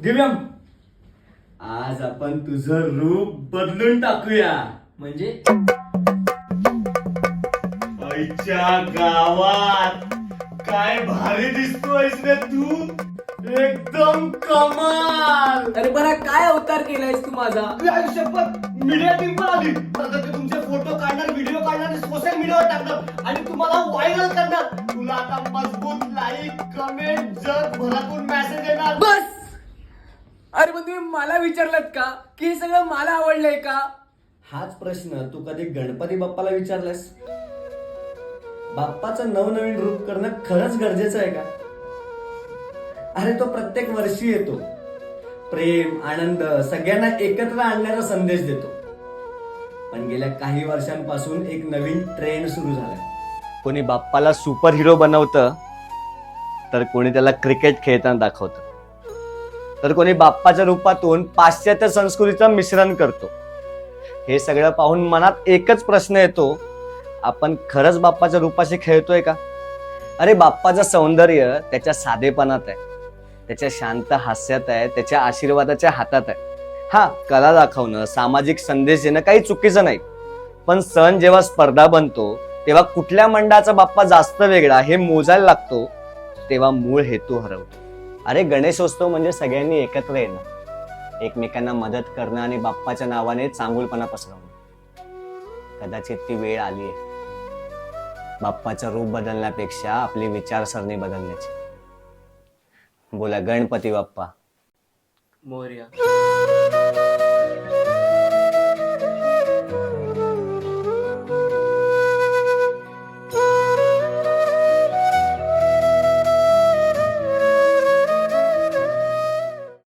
दिव्यम, आज आपण तुझं रूप बदलून टाकूया. म्हणजे आईच्या गावात काय भारी दिसतोयस रे तू. एकदम कमाल. अरे बरा काय अवतार केलायस तू माझा. आयुष्यभर मीडिया टीम पण आली. आता ते तुमचे फोटो काढणार, व्हिडिओ काढणार, सोशल मीडियावर टाकणार आणि तुम्हाला व्हायरल करणार. तुला आता मजबूत लाईक, कमेंट, जगभरातून मेसेज येणार. बस. अरे पण तुम्ही मला विचारलात का की हे सगळं मला आवडलंय का? हाच प्रश्न तू कधी गणपती बाप्पाला विचारलास? बाप्पाचं नवनवीन रूप करणं खरंच गरजेचं आहे का? अरे तो प्रत्येक वर्षी येतो, प्रेम, आनंद सगळ्यांना एकत्र आणण्याचा संदेश देतो. पण गेल्या काही वर्षांपासून एक नवीन ट्रेंड सुरू झालाय. कोणी बाप्पाला सुपर हिरो बनवतं, तर कोणी त्याला क्रिकेट खेळताना दाखवतं, तर कोणी बाप्पाच्या रूपातून पाश्चात्य संस्कृतीचं मिश्रण करतो. हे सगळं पाहून मनात एकच प्रश्न येतो, आपण खरंच बाप्पाच्या रूपाशी खेळतोय का? अरे बाप्पाचं सौंदर्य त्याच्या साधेपणात आहे, त्याच्या शांत हास्यात आहे, त्याच्या आशीर्वादाच्या हातात आहे. हा, कला दाखवणं, सामाजिक संदेश देणं काही चुकीचं नाही, पण सण जेव्हा स्पर्धा बनतो तेव्हा कुठल्या मंडळाचा बाप्पा जास्त वेगळा हे मोजायला लागतो, तेव्हा मूळ हेतू हरवतो. अरे गणेशोत्सव म्हणजे सगळ्यांनी एकत्र येणं, एकमेकांना मदत करणं आणि बाप्पाच्या नावाने चांगुलपणा पसरवणं. कदाचित ती वेळ आली आहे बाप्पाचं रूप बदलण्यापेक्षा आपली विचारसरणी बदलण्याची. बोला गणपती बाप्पा मोरया.